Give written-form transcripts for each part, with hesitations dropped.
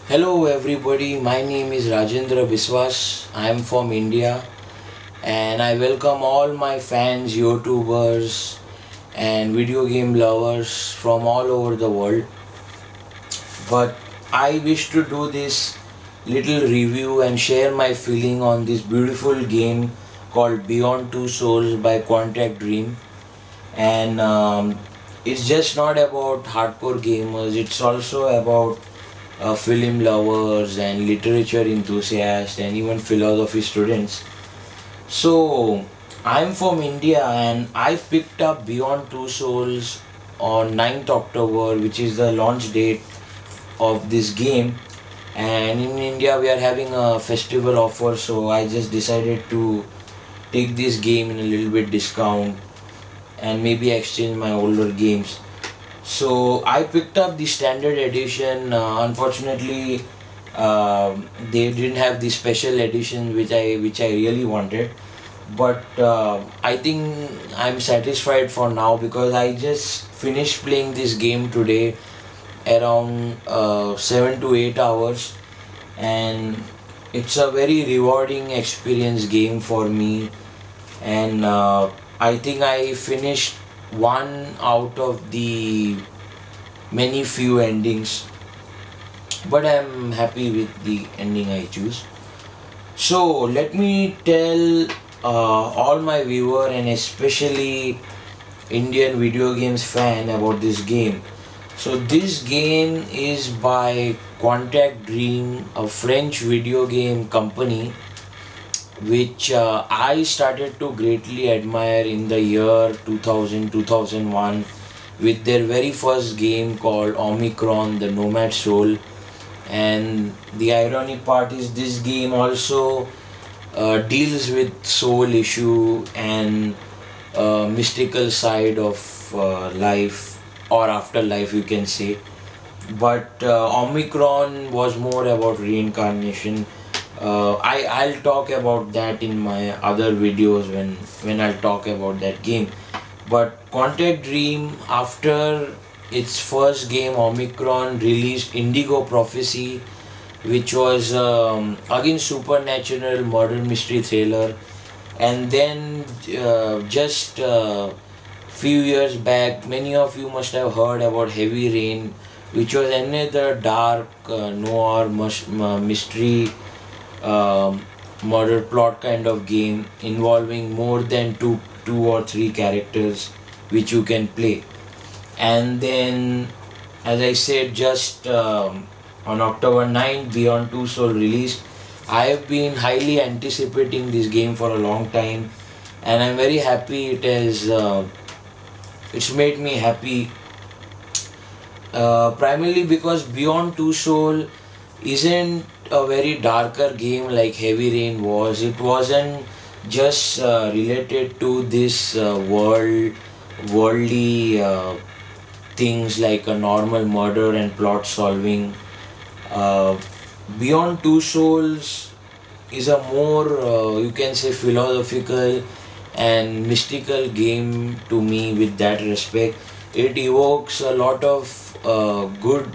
Hello everybody, my name is Rajendra Biswas. I am from India and I welcome all my fans, YouTubers and video game lovers from all over the world. But I wish to do this little review and share my feeling on this beautiful game called Beyond Two Souls by Quantic Dream. And it's just not about hardcore gamers, it's also about film lovers and literature enthusiasts and even philosophy students. So I'm from India and I picked up Beyond Two Souls on 9th October, which is the launch date of this game. And in India we are having a festival offer, so I just decided to take this game in a little bit discount and maybe exchange my older games. So I picked up the standard edition. Unfortunately, they didn't have the special edition which I really wanted. But I think I'm satisfied for now because I just finished playing this game today around 7 to 8 hours, and it's a very rewarding experience game for me. And I think I finished one out of the many few endings, but I'm happy with the ending I choose. So let me tell all my viewer and especially Indian video games fan about this game. So this game is by Quantic Dream, a French video game company which I started to greatly admire in the year 2000-2001 with their very first game called Omikron, the Nomad Soul. And the ironic part is this game also deals with soul issue and mystical side of life or afterlife, you can say. But Omicron was more about reincarnation. I'll talk about that in my other videos when I'll talk about that game. But Quantic Dream, after its first game Omicron, released Indigo Prophecy, which was again supernatural murder mystery thriller. And then just few years back, many of you must have heard about Heavy Rain, which was another dark noir mystery murder plot kind of game involving more than two or three characters which you can play. And then, as I said, just on October 9th, Beyond Two Soul released. I have been highly anticipating this game for a long time, and I'm very happy it has. It's made me happy, primarily because Beyond Two Soul isn't a very darker game like Heavy Rain was. It wasn't just related to this worldly things like a normal murder and plot solving. Uh, Beyond Two Souls is a more, you can say, philosophical and mystical game to me with that respect. It evokes a lot of good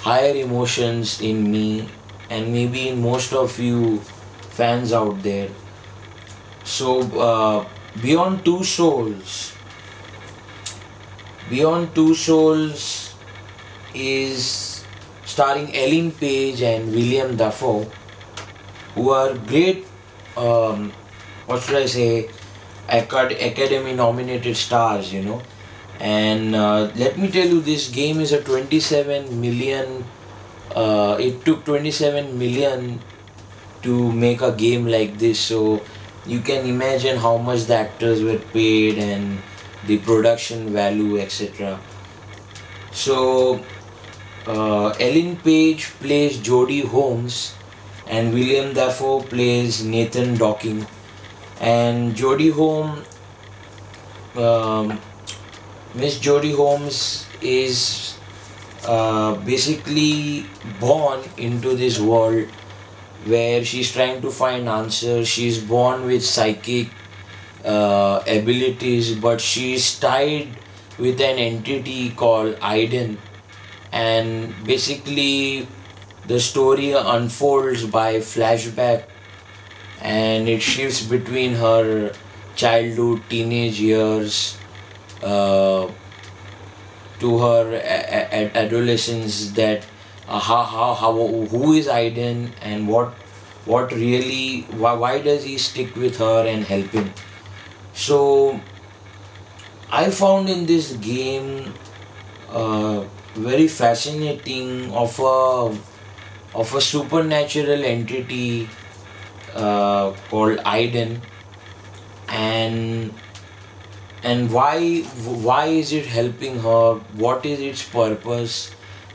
higher emotions in me and maybe in most of you fans out there. So Beyond Two Souls, Beyond Two Souls is starring Ellen Page and William Dafoe, who are great, what should I say, Academy nominated stars, you know. And let me tell you, this game is a 27 million. It took 27 million to make a game like this, so you can imagine how much the actors were paid and the production value, etc. So Ellen Page plays Jodie Holmes and William Dafoe plays Nathan Docking. And Jodie Holmes, Miss Jodie Holmes is basically born into this world where she's trying to find answers. She's born with psychic abilities, but she's tied with an entity called Iden, and basically the story unfolds by flashback, and it shifts between her childhood, teenage years, uh, to her adolescence. That how who is Aiden, and what really, why does he stick with her and help him. So I found in this game very fascinating of a supernatural entity called Aiden, and why is it helping her? What is its purpose?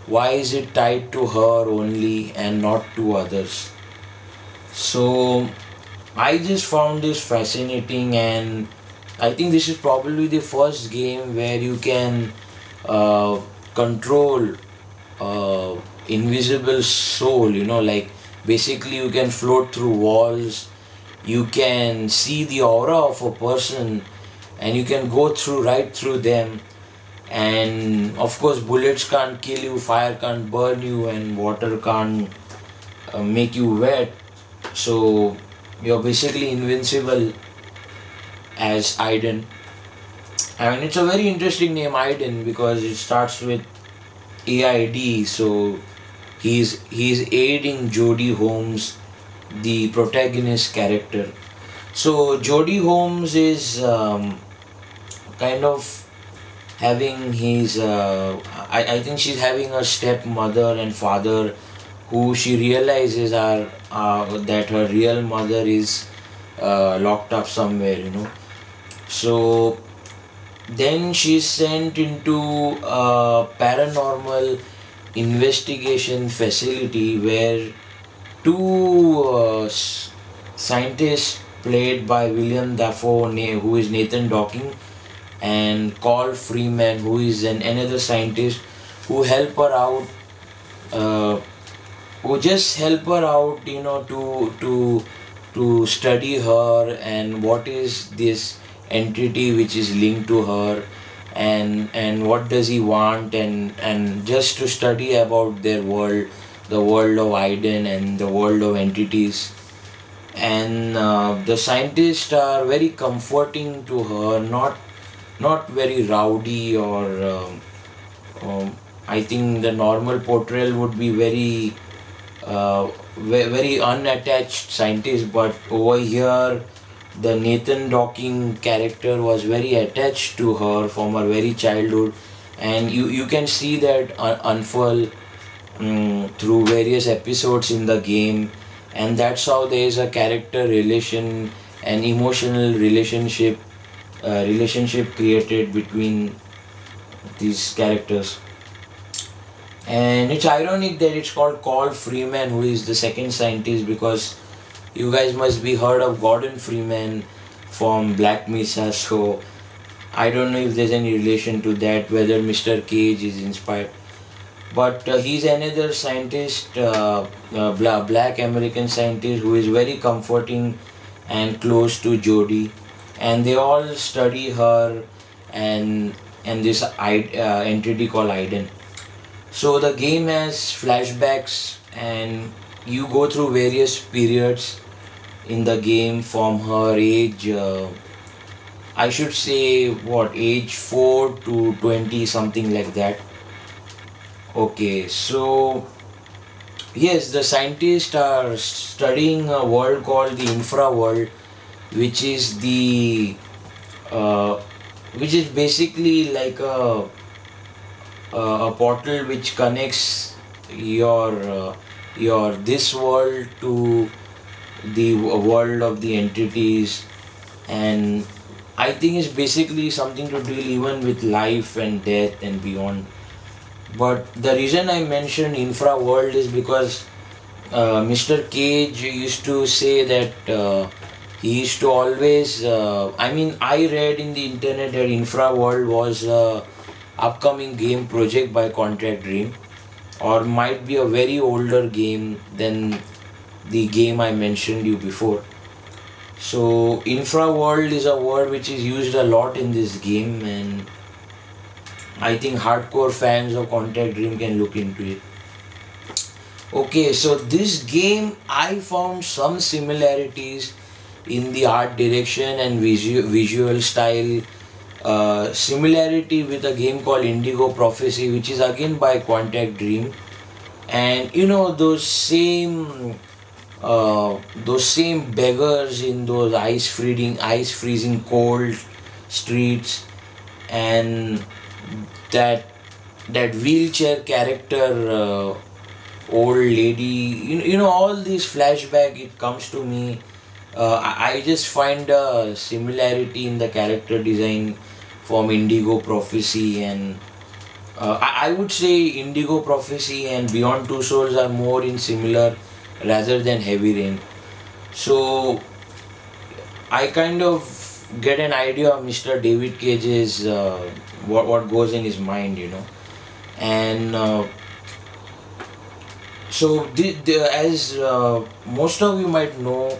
Why is it tied to her only and not to others? So I just found this fascinating, and I think this is probably the first game where you can uh, control invisible soul. Like basically you can float through walls, you can see the aura of a person, and you can go through right through them. And of course, bullets can't kill you, fire can't burn you, and water can't make you wet. So you're basically invincible as Aiden. And it's a very interesting name, Aiden, because it starts with AID. So he's aiding Jodie Holmes, the protagonist character. So Jodie Holmes is kind of having his I think she's having a stepmother and father who she realizes are that her real mother is locked up somewhere. So then she's sent into a paranormal investigation facility where two scientists played by William Dafoe, who is Nathan Docking, and Carl Freeman, who is another scientist, who help her out, uh, who just help her out, to study her and what is this entity which is linked to her, and what does he want, and just to study about their world, the world of Aiden and the world of entities. And the scientists are very comforting to her, not very rowdy or I think the normal portrayal would be very very unattached scientist, but over here the Nathan Docking character was very attached to her from her very childhood, and you can see that unfurl through various episodes in the game. And that's how there is a character relation and emotional relationship created between these characters. And it's ironic that it's called Carl Freeman, who is the second scientist, because you guys must be heard of Gordon Freeman from Black Mesa. So I don't know if there's any relation to that, whether Mr. Cage is inspired. But he's another scientist, black American scientist, who is very comforting and close to Jodie, and they all study her and this entity called Aiden. So the game has flashbacks, and you go through various periods in the game from her age. I should say age 4 to 20, something like that. Okay, so yes, the scientists are studying a world called the infra world, which is which is basically like a portal which connects your this world to the world of the entities. And I think it's basically something to deal even with life and death and beyond. But the reason I mentioned infra world is because Mr. Cage used to say that he used to always. I read in the internet that infra world was a upcoming game project by Quantic Dream, or might be a very older game than the game I mentioned you before. So infra world is a word which is used a lot in this game, and I think hardcore fans of Contact Dream can look into it. Okay, so this game I found some similarities in the art direction and visual style. Similarity with a game called Indigo Prophecy, which is again by Quantic Dream, and you know those same beggars in those ice freezing cold streets, and that that wheelchair character, old lady, you know all these flashback, it comes to me. I just find a similarity in the character design from Indigo Prophecy, and I would say Indigo Prophecy and Beyond Two Souls are more in similar rather than Heavy Rain. So I kind of get an idea of Mr. David Cage's what goes in his mind, and so as most of you might know,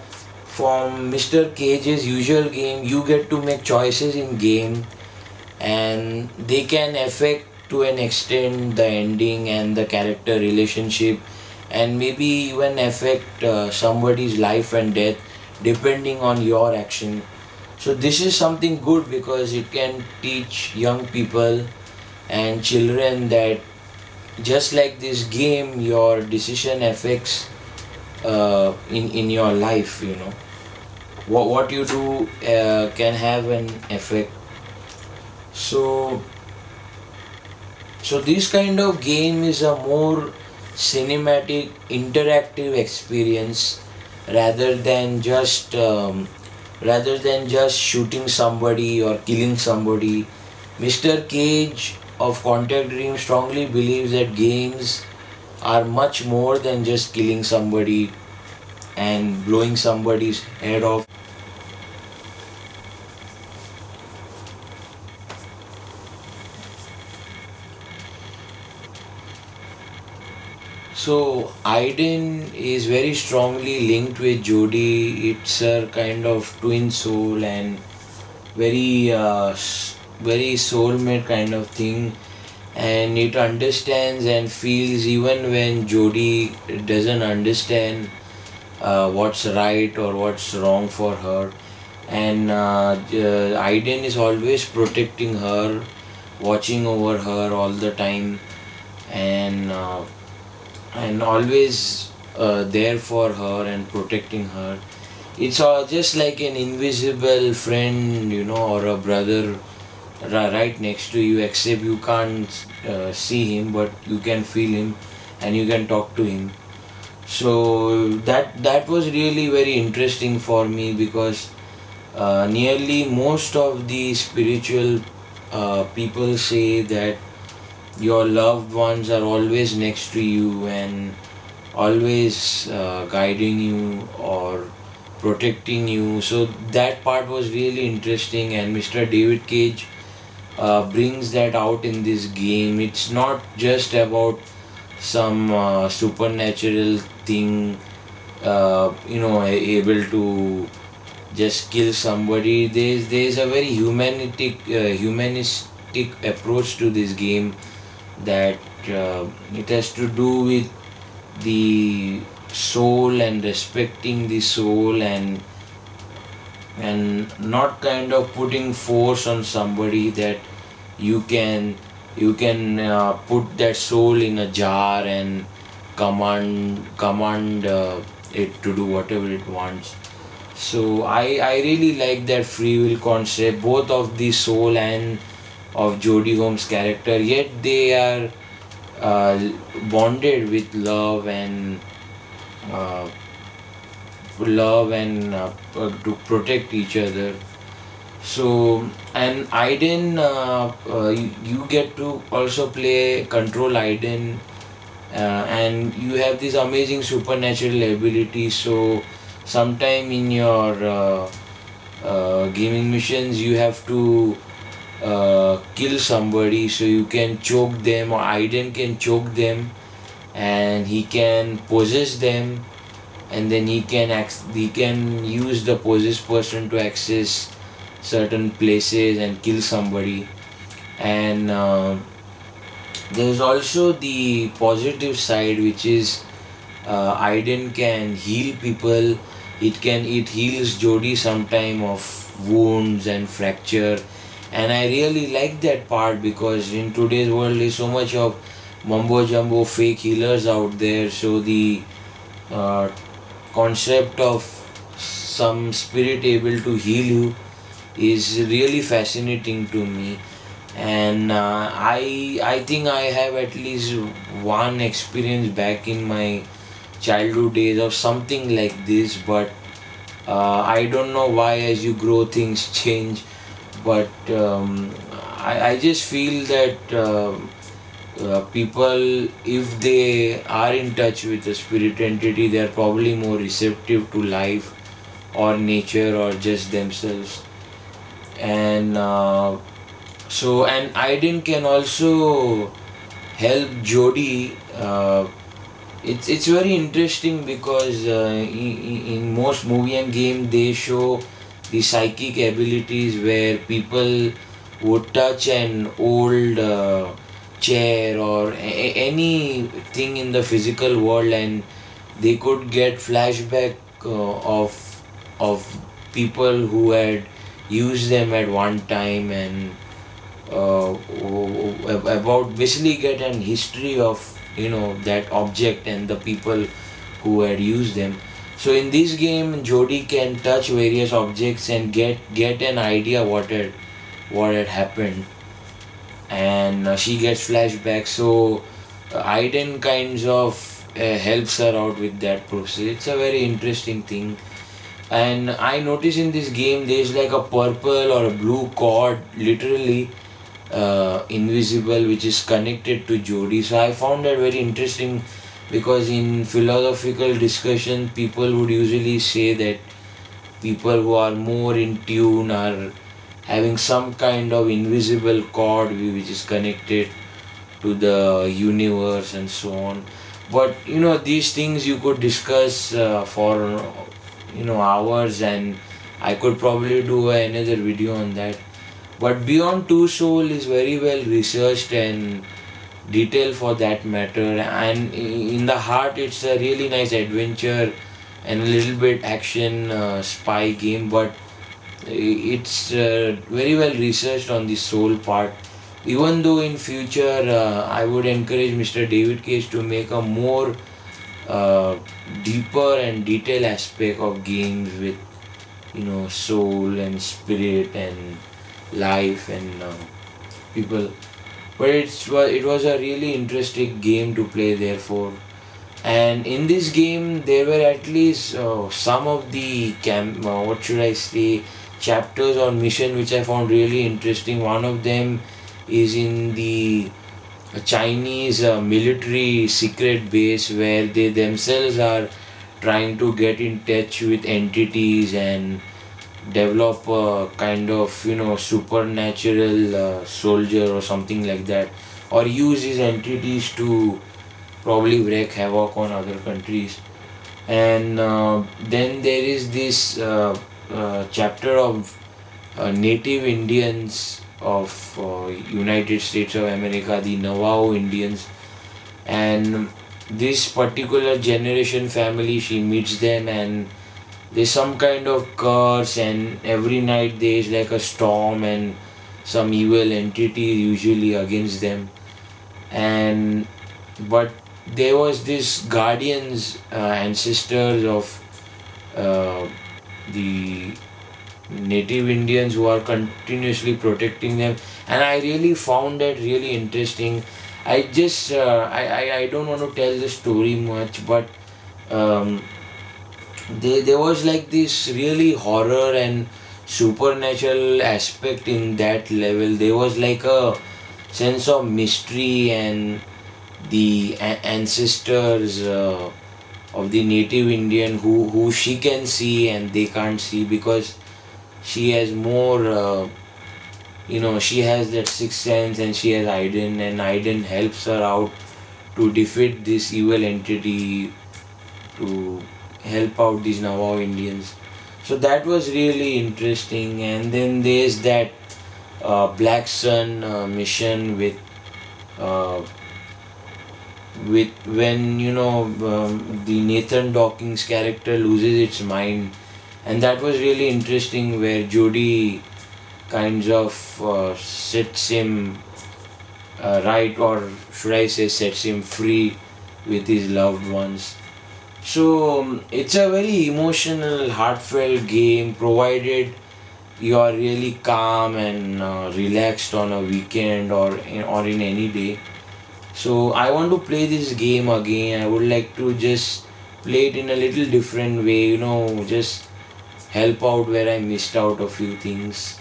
from Mr. Cage's usual game, you get to make choices in game, and they can affect to an extent the ending and the character relationship, and maybe even affect somebody's life and death depending on your action. So this is something good because it can teach young people and children that just like this game, your decision affects in your life. What you do can have an effect. So this kind of game is a more cinematic, interactive experience rather than just shooting somebody or killing somebody. Mr. Cage of Contact Dream strongly believes that games are much more than just killing somebody and blowing somebody's head off. So Aiden is very strongly linked with Jodie. It's a kind of twin soul and very soulmate kind of thing, and it understands and feels even when Jodie doesn't understand what's right or what's wrong for her. And Aiden is always protecting her, watching over her all the time, and always there for her and protecting her. It's just like an invisible friend, or a brother right next to you, except you can't see him, but you can feel him and you can talk to him. So that was really very interesting for me because nearly most of the spiritual people say that your loved ones are always next to you and always guiding you or protecting you. So that part was really interesting, and Mr. David Cage brings that out in this game. It's not just about some supernatural thing, able to just kill somebody. There's a very humanistic approach to this game, that it has to do with the soul and respecting the soul, and not kind of putting force on somebody, that you can put that soul in a jar and command it to do whatever it wants. So I really like that free will concept, both of the soul and of Jodie Holmes' character, yet they are bonded with uh, love and to protect each other. So, and Aiden, you get to also play control Aiden, and you have these amazing supernatural abilities. So sometime in your gaming missions, you have to kill somebody, so you can choke them, or Aiden can choke them, and he can possess them, and then he can use the possessed person to access certain places and kill somebody. And there's also the positive side, which is Aiden can heal people. It heals Jody sometime of wounds and fracture, and I really like that part because in today's world there's so much of mumbo jumbo fake healers out there. So the uh, concept of some spirit able to heal you is really fascinating to me. And I think I have at least one experience back in my childhood days of something like this, but I don't know why as you grow things change. But I just feel that people, if they are in touch with a spirit entity, they are probably more receptive to life or nature or just themselves. And and Aiden can also help Jody. It's very interesting because in most movie and game they show the psychic abilities where people would touch an old chair or anything in the physical world, and they could get flashback of people who had used them at one time, and about basically get an history of that object and the people who had used them. So in this game Jody can touch various objects and get an idea what had happened, and she gets flashbacks. So Aiden kinds of helps her out with that process. It's a very interesting thing. And I notice in this game there's like a purple or a blue cord, literally invisible, which is connected to Jody. So I found that very interesting because in philosophical discussion people would usually say that people who are more in tune are having some kind of invisible cord which is connected to the universe and so on. But these things you could discuss for hours, and I could probably do another video on that. But Beyond Two Soul is very well researched and detailed for that matter, and in the heart it's a really nice adventure and a little bit action spy game, but it's very well researched on the soul part. Even though in future I would encourage Mr. David Cage to make a more deeper and detailed aspect of games with soul and spirit and life and people. But it was a really interesting game to play therefore. And in this game there were at least some of the what should I say, chapters or mission which I found really interesting. One of them is in the Chinese military secret base where they themselves are trying to get in touch with entities and develop a kind of supernatural soldier or something like that, or use these entities to probably wreak havoc on other countries. And then there is this chapter of native Indians of United States of America, the Navajo Indians. And this particular generation family, she meets them, and there's some kind of curse, and every night there's like a storm and some evil entity usually against them. And but there was this guardians, ancestors of the native Indians who are continuously protecting them, and I really found that really interesting. I just I don't want to tell the story much, but there was like this really horror and supernatural aspect in that level. There was like a sense of mystery, and the ancestors of the native Indian who she can see and they can't see because she has more she has that sixth sense, and she has Aiden, and Aiden helps her out to defeat this evil entity, to help out these Navajo Indians. So that was really interesting. And then there's that Black Sun mission with with when the Nathan Dawkins character loses its mind, and that was really interesting where Jodie kinds of sets him right, or should I say sets him free with his loved ones. So it's a very emotional, heartfelt game, provided you are really calm and relaxed on a weekend or in any day. So I want to play this game again. I would like to just play it in a little different way, just help out where I missed out a few things.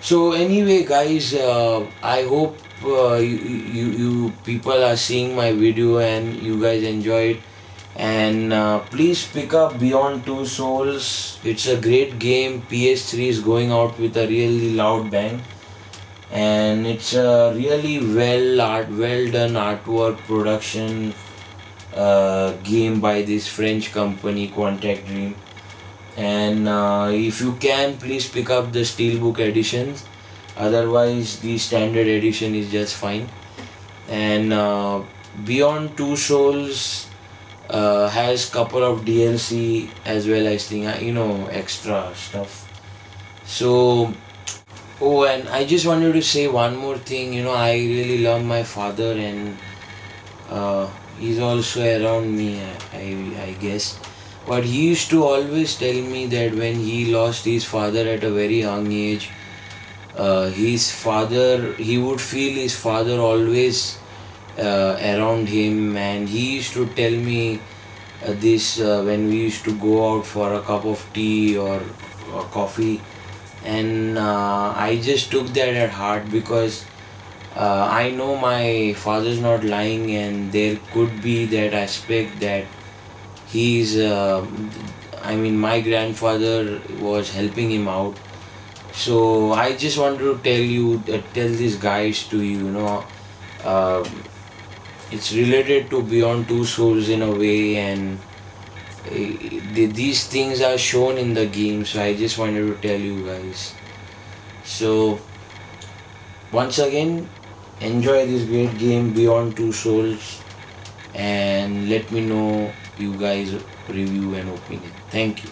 So anyway, guys, I hope you people are seeing my video and you guys enjoy it. And please pick up Beyond Two Souls. It's a great game. PS3 is going out with a really loud bang, and it's a really well done artwork production game by this French company Quantic Dream. And if you can, please pick up the steelbook editions, otherwise the standard edition is just fine. And Beyond Two Souls has couple of DLC as well as extra stuff. So and I just wanted to say one more thing. I really love my father, and he's also around me, I guess. But he used to always tell me that when he lost his father at a very young age, he would feel his father always around him, and he used to tell me this when we used to go out for a cup of tea or coffee. And I just took that at heart, because I know my father's not lying, and there could be that aspect that he's my grandfather was helping him out. So I just wanted to tell these guys to uh, it's related to Beyond Two Souls in a way, and these things are shown in the game, so I just wanted to tell you guys. So once again, enjoy this great game Beyond Two Souls, and let me know you guys review and opinion. Thank you.